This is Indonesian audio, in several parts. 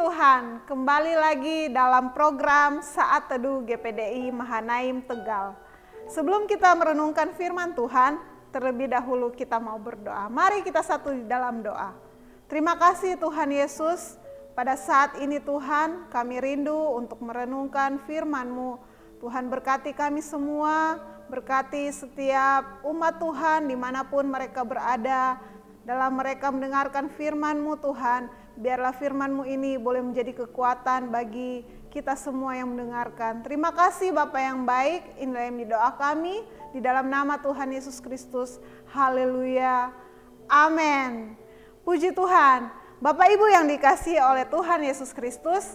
Tuhan, kembali lagi dalam program Saat Teduh GPDI Mahanaim Tegal. Sebelum kita merenungkan firman Tuhan, terlebih dahulu kita mau berdoa. Mari kita satu di dalam doa. Terima kasih Tuhan Yesus, pada saat ini Tuhan kami rindu untuk merenungkan firman-Mu. Tuhan berkati kami semua, berkati setiap umat Tuhan dimanapun mereka berada, dalam mereka mendengarkan firman-Mu Tuhan. Biarlah firman-Mu ini boleh menjadi kekuatan bagi kita semua yang mendengarkan. Terima kasih Bapa yang baik, inilah yang doa kami di dalam nama Tuhan Yesus Kristus. Haleluya, amin. Puji Tuhan. Bapak Ibu yang dikasihi oleh Tuhan Yesus Kristus,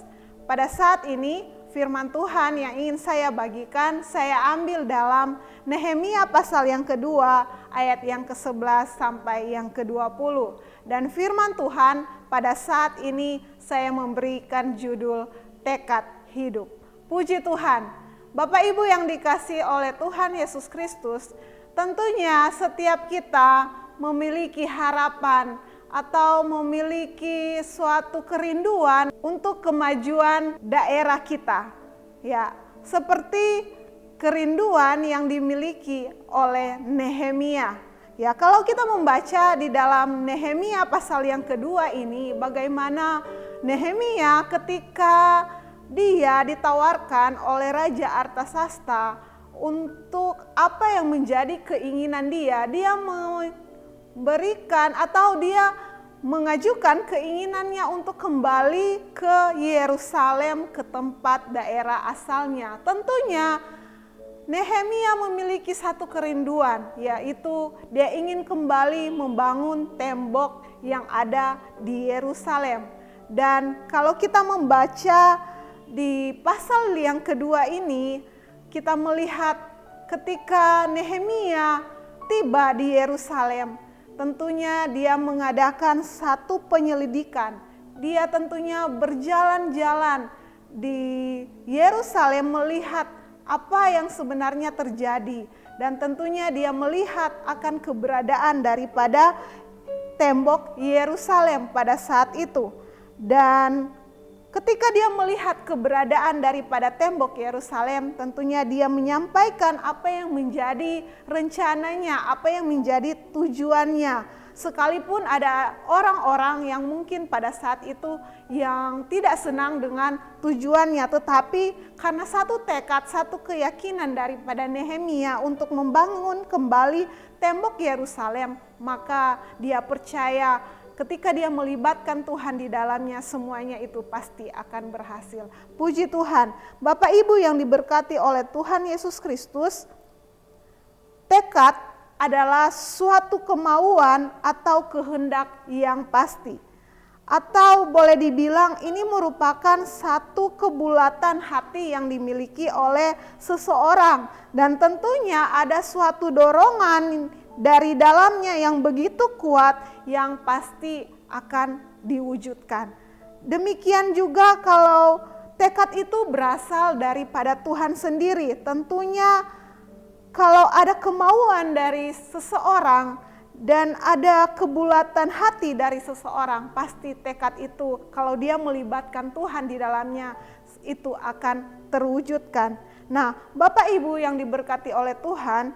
pada saat ini firman Tuhan yang ingin saya bagikan, saya ambil dalam Nehemia pasal yang kedua, ayat yang ke-11 sampai yang ke-20. Dan firman Tuhan pada saat ini saya memberikan judul Tekad Hidup. Puji Tuhan. Bapak Ibu yang dikasihi oleh Tuhan Yesus Kristus, tentunya setiap kita memiliki harapan atau memiliki suatu kerinduan untuk kemajuan daerah kita. Ya, seperti kerinduan yang dimiliki oleh Nehemia. Ya, kalau kita membaca di dalam Nehemia pasal yang kedua ini, bagaimana Nehemia ketika dia ditawarkan oleh Raja Artasasta untuk apa yang menjadi keinginan dia memberikan atau dia mengajukan keinginannya untuk kembali ke Yerusalem, ke tempat daerah asalnya. Tentunya Nehemia memiliki satu kerinduan, yaitu dia ingin kembali membangun tembok yang ada di Yerusalem. Dan kalau kita membaca di pasal yang kedua ini, kita melihat ketika Nehemia tiba di Yerusalem, tentunya dia mengadakan satu penyelidikan. Dia tentunya berjalan-jalan di Yerusalem melihat apa yang sebenarnya terjadi. Dan tentunya dia melihat akan keberadaan daripada tembok Yerusalem pada saat itu. Dan ketika dia melihat keberadaan daripada tembok Yerusalem, tentunya dia menyampaikan apa yang menjadi rencananya, apa yang menjadi tujuannya. Sekalipun ada orang-orang yang mungkin pada saat itu yang tidak senang dengan tujuannya, tetapi karena satu tekad, satu keyakinan daripada Nehemia untuk membangun kembali tembok Yerusalem, maka dia percaya ketika dia melibatkan Tuhan di dalamnya, semuanya itu pasti akan berhasil. Puji Tuhan. Bapak Ibu yang diberkati oleh Tuhan Yesus Kristus, tekad adalah suatu kemauan atau kehendak yang pasti. Atau boleh dibilang ini merupakan satu kebulatan hati yang dimiliki oleh seseorang. Dan tentunya ada suatu dorongan dari dalamnya yang begitu kuat yang pasti akan diwujudkan. Demikian juga kalau tekad itu berasal daripada Tuhan sendiri. Tentunya kalau ada kemauan dari seseorang dan ada kebulatan hati dari seseorang, pasti tekad itu kalau dia melibatkan Tuhan di dalamnya itu akan terwujudkan. Nah, Bapak Ibu yang diberkati oleh Tuhan,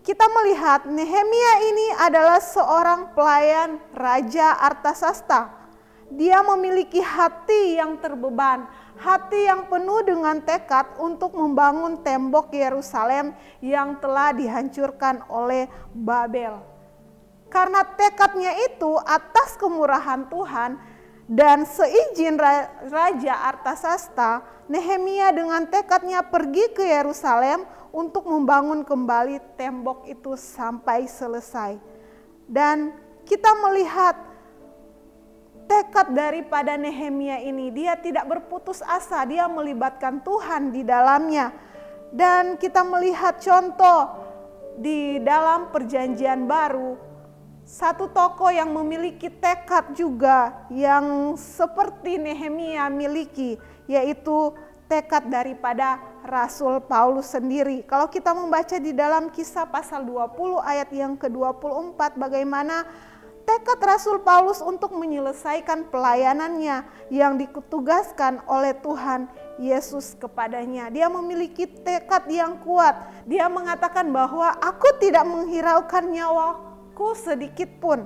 kita melihat Nehemia ini adalah seorang pelayan Raja Artasasta. Dia memiliki hati yang terbeban, hati yang penuh dengan tekad untuk membangun tembok Yerusalem yang telah dihancurkan oleh Babel. Karena tekadnya itu atas kemurahan Tuhan dan seizin Raja Artasasta, Nehemia dengan tekadnya pergi ke Yerusalem untuk membangun kembali tembok itu sampai selesai. Dan kita melihat tekad daripada Nehemia ini, dia tidak berputus asa, dia melibatkan Tuhan di dalamnya. Dan kita melihat contoh di dalam perjanjian baru, satu tokoh yang memiliki tekad juga yang seperti Nehemia miliki, yaitu tekad daripada Rasul Paulus sendiri. Kalau kita membaca di dalam Kisah pasal 20 ayat yang ke-24, bagaimana tekad Rasul Paulus untuk menyelesaikan pelayanannya yang ditugaskan oleh Tuhan Yesus kepadanya. Dia memiliki tekad yang kuat. Dia mengatakan bahwa aku tidak menghiraukan nyawaku sedikit pun.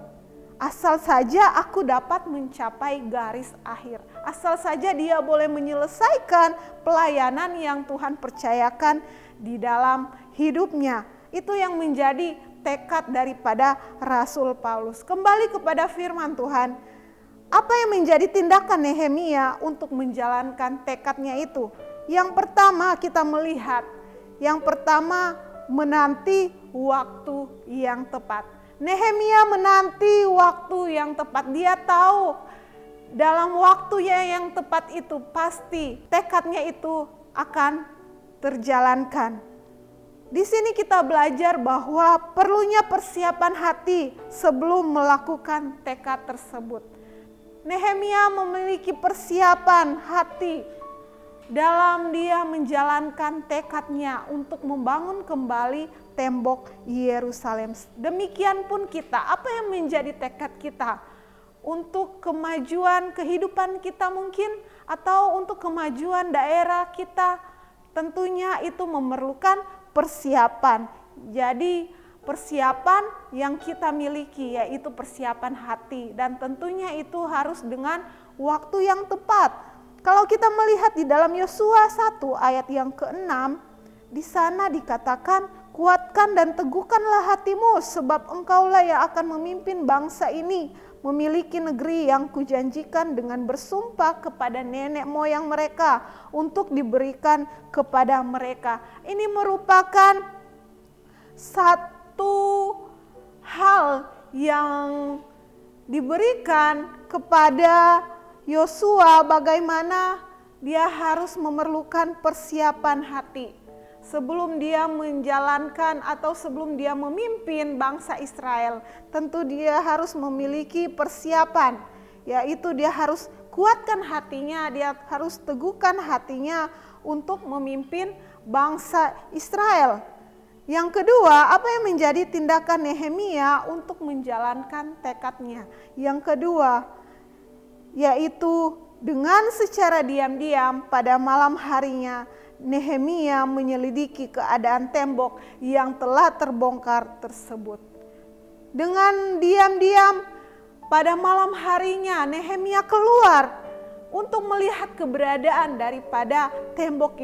Asal saja aku dapat mencapai garis akhir. Asal saja dia boleh menyelesaikan pelayanan yang Tuhan percayakan di dalam hidupnya. Itu yang menjadi tekad daripada Rasul Paulus. Kembali kepada firman Tuhan. Apa yang menjadi tindakan Nehemia untuk menjalankan tekadnya itu? Yang pertama kita melihat, yang pertama menanti waktu yang tepat. Nehemia menanti waktu yang tepat. Dia tahu dalam waktu yang tepat itu pasti tekadnya itu akan terjalankan. Di sini kita belajar bahwa perlunya persiapan hati sebelum melakukan tekad tersebut. Nehemia memiliki persiapan hati dalam dia menjalankan tekadnya untuk membangun kembali tembok Yerusalem. Demikian pun kita, apa yang menjadi tekad kita untuk kemajuan kehidupan kita mungkin, atau untuk kemajuan daerah kita, tentunya itu memerlukan persiapan. Jadi persiapan yang kita miliki yaitu persiapan hati, dan tentunya itu harus dengan waktu yang tepat. Kalau kita melihat di dalam Yosua 1 ayat yang ke-6, di sana dikatakan, kuatkan dan teguhkanlah hatimu, sebab engkaulah yang akan memimpin bangsa ini memiliki negeri yang kujanjikan dengan bersumpah kepada nenek moyang mereka untuk diberikan kepada mereka. Ini merupakan satu hal yang diberikan kepada Yosua, bagaimana dia harus memerlukan persiapan hati sebelum dia menjalankan atau sebelum dia memimpin bangsa Israel. Tentu dia harus memiliki persiapan, yaitu dia harus kuatkan hatinya, dia harus teguhkan hatinya untuk memimpin bangsa Israel. Yang kedua, apa yang menjadi tindakan Nehemia untuk menjalankan tekadnya? Yang kedua, yaitu dengan secara diam-diam pada malam harinya Nehemia menyelidiki keadaan tembok yang telah terbongkar tersebut. Dengan diam-diam pada malam harinya Nehemia keluar untuk melihat keberadaan daripada tembok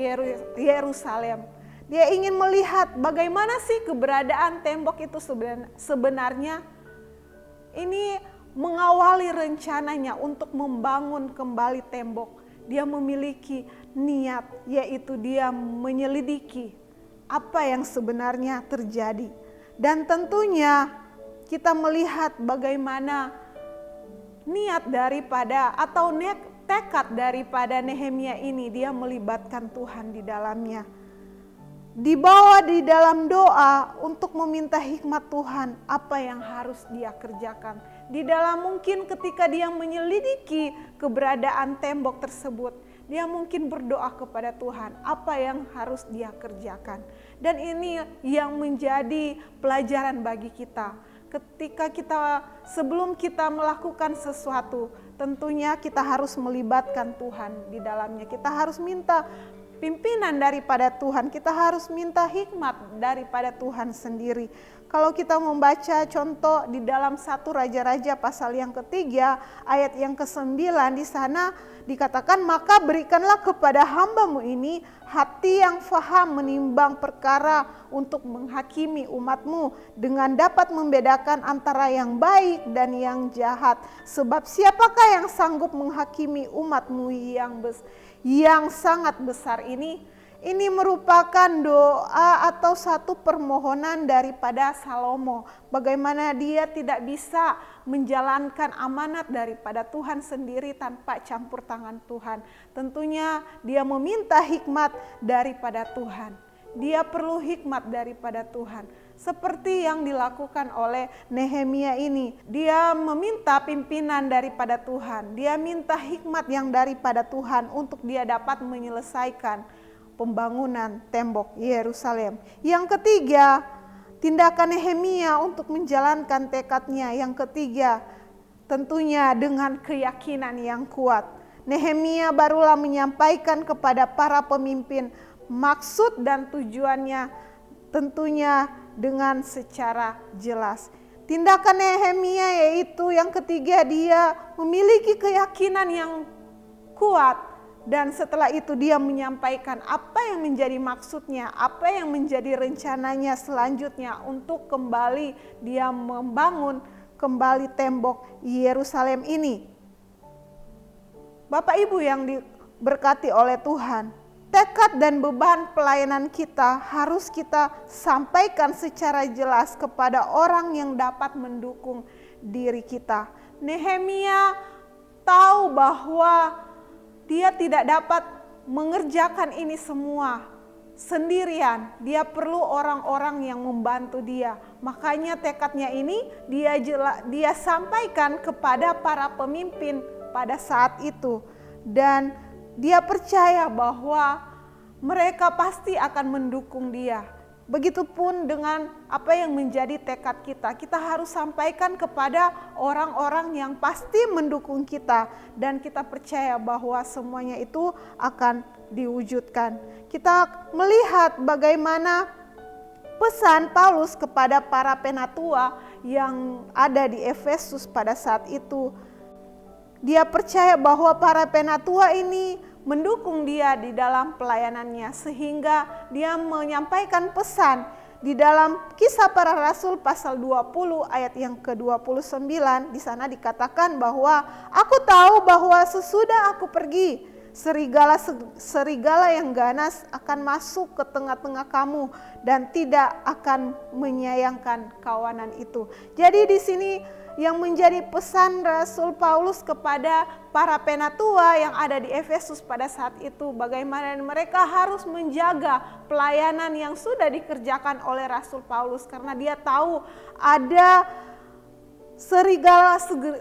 Yerusalem. Dia ingin melihat bagaimana sih keberadaan tembok itu sebenarnya. Ini mengawali rencananya untuk membangun kembali tembok. Dia memiliki niat, yaitu dia menyelidiki apa yang sebenarnya terjadi. Dan tentunya kita melihat bagaimana niat daripada atau tekad daripada Nehemia ini, dia melibatkan Tuhan di dalamnya. Dibawa di dalam doa untuk meminta hikmat Tuhan apa yang harus dia kerjakan. Di dalam mungkin ketika dia menyelidiki keberadaan tembok tersebut, dia mungkin berdoa kepada Tuhan apa yang harus dia kerjakan. Dan ini yang menjadi pelajaran bagi kita. Ketika sebelum kita melakukan sesuatu, tentunya kita harus melibatkan Tuhan di dalamnya. Kita harus minta pimpinan daripada Tuhan, kita harus minta hikmat daripada Tuhan sendiri. Kalau kita membaca contoh di dalam 1 Raja-Raja pasal yang ketiga ayat yang ke-9, di sana dikatakan, maka berikanlah kepada hambamu ini hati yang faham menimbang perkara untuk menghakimi umatmu dengan dapat membedakan antara yang baik dan yang jahat. Sebab siapakah yang sanggup menghakimi umatmu yang sangat besar ini? Ini merupakan doa atau satu permohonan daripada Salomo. Bagaimana dia tidak bisa menjalankan amanat daripada Tuhan sendiri tanpa campur tangan Tuhan. Tentunya dia meminta hikmat daripada Tuhan. Dia perlu hikmat daripada Tuhan. Seperti yang dilakukan oleh Nehemia ini. Dia meminta pimpinan daripada Tuhan. Dia minta hikmat yang daripada Tuhan untuk dia dapat menyelesaikan pembangunan tembok Yerusalem. Yang ketiga, tindakan Nehemia untuk menjalankan tekadnya. Yang ketiga, tentunya dengan keyakinan yang kuat. Nehemia barulah menyampaikan kepada para pemimpin maksud dan tujuannya, tentunya dengan secara jelas. Tindakan Nehemia yaitu yang ketiga, dia memiliki keyakinan yang kuat. Dan setelah itu dia menyampaikan apa yang menjadi maksudnya, apa yang menjadi rencananya selanjutnya untuk kembali dia membangun kembali tembok Yerusalem ini. Bapak Ibu yang diberkati oleh Tuhan, tekad dan beban pelayanan kita harus kita sampaikan secara jelas kepada orang yang dapat mendukung diri kita. Nehemia tahu bahwa dia tidak dapat mengerjakan ini semua sendirian. Dia perlu orang-orang yang membantu dia. Makanya tekadnya ini dia sampaikan kepada para pemimpin pada saat itu. Dan dia percaya bahwa mereka pasti akan mendukung dia. Begitupun dengan apa yang menjadi tekad kita. Kita harus sampaikan kepada orang-orang yang pasti mendukung kita. Dan kita percaya bahwa semuanya itu akan diwujudkan. Kita melihat bagaimana pesan Paulus kepada para penatua yang ada di Efesus pada saat itu. Dia percaya bahwa para penatua ini mendukung dia di dalam pelayanannya, sehingga dia menyampaikan pesan di dalam Kisah Para Rasul pasal 20 ayat yang ke-29. Di sana dikatakan bahwa aku tahu bahwa sesudah aku pergi, serigala yang ganas akan masuk ke tengah-tengah kamu dan tidak akan menyayangkan kawanan itu. Jadi di sini yang menjadi pesan Rasul Paulus kepada para penatua yang ada di Efesus pada saat itu, bagaimana mereka harus menjaga pelayanan yang sudah dikerjakan oleh Rasul Paulus, karena dia tahu ada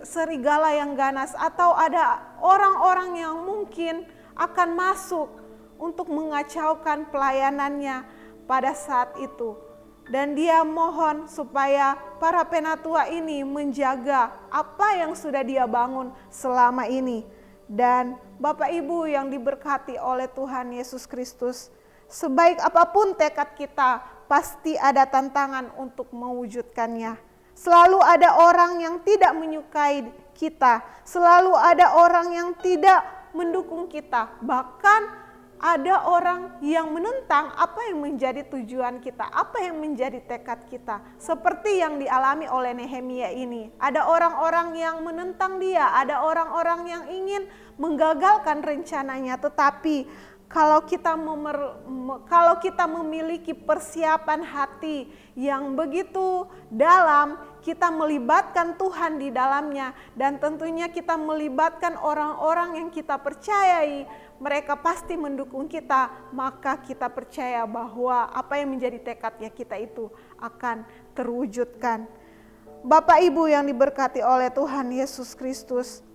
serigala yang ganas atau ada orang-orang yang mungkin akan masuk untuk mengacaukan pelayanannya pada saat itu. Dan dia mohon supaya para penatua ini menjaga apa yang sudah dia bangun selama ini. Dan Bapak Ibu yang diberkati oleh Tuhan Yesus Kristus, sebaik apapun tekad kita, pasti ada tantangan untuk mewujudkannya. Selalu ada orang yang tidak menyukai kita, selalu ada orang yang tidak mendukung kita, bahkan ada orang yang menentang apa yang menjadi tujuan kita, apa yang menjadi tekad kita. Seperti yang dialami oleh Nehemia ini. Ada orang-orang yang menentang dia, ada orang-orang yang ingin menggagalkan rencananya. Tetapi kalau kita memiliki persiapan hati yang begitu dalam, kita melibatkan Tuhan di dalamnya, dan tentunya kita melibatkan orang-orang yang kita percayai, mereka pasti mendukung kita, maka kita percaya bahwa apa yang menjadi tekadnya kita itu akan terwujudkan. Bapak Ibu yang diberkati oleh Tuhan Yesus Kristus,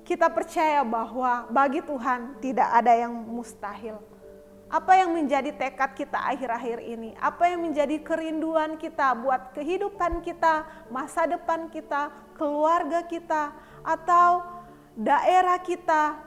kita percaya bahwa bagi Tuhan tidak ada yang mustahil. Apa yang menjadi tekad kita akhir-akhir ini, apa yang menjadi kerinduan kita buat kehidupan kita, masa depan kita, keluarga kita, atau daerah kita,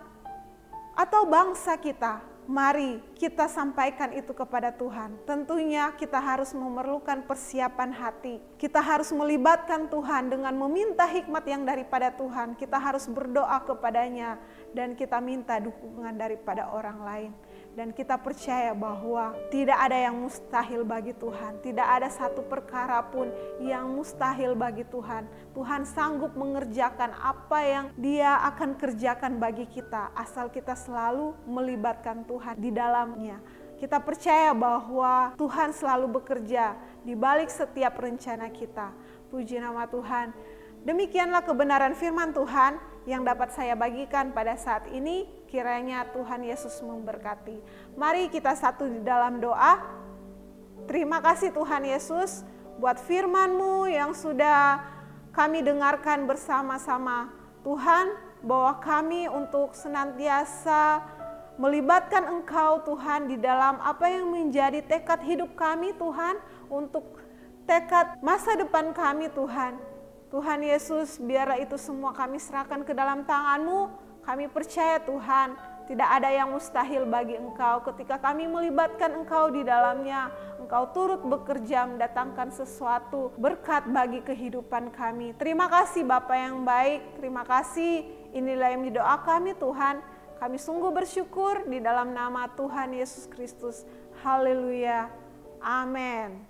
atau bangsa kita, mari kita sampaikan itu kepada Tuhan. Tentunya kita harus memerlukan persiapan hati. Kita harus melibatkan Tuhan dengan meminta hikmat yang daripada Tuhan. Kita harus berdoa kepadanya dan kita minta dukungan daripada orang lain. Dan kita percaya bahwa tidak ada yang mustahil bagi Tuhan. Tidak ada satu perkara pun yang mustahil bagi Tuhan. Tuhan sanggup mengerjakan apa yang Dia akan kerjakan bagi kita, asal kita selalu melibatkan Tuhan di dalamnya. Kita percaya bahwa Tuhan selalu bekerja di balik setiap rencana kita. Puji nama Tuhan. Demikianlah kebenaran firman Tuhan yang dapat saya bagikan pada saat ini. Kiranya Tuhan Yesus memberkati. Mari kita satu di dalam doa. Terima kasih Tuhan Yesus buat firman-Mu yang sudah kami dengarkan bersama-sama. Tuhan, bawa kami untuk senantiasa melibatkan Engkau Tuhan di dalam apa yang menjadi tekad hidup kami Tuhan, untuk tekad masa depan kami Tuhan. Tuhan Yesus, biarlah itu semua kami serahkan ke dalam tangan-Mu. Kami percaya Tuhan, tidak ada yang mustahil bagi Engkau. Ketika kami melibatkan Engkau di dalamnya, Engkau turut bekerja mendatangkan sesuatu berkat bagi kehidupan kami. Terima kasih Bapa yang baik, terima kasih. Inilah yang menjadi doa kami Tuhan. Kami sungguh bersyukur di dalam nama Tuhan Yesus Kristus. Haleluya. Amin.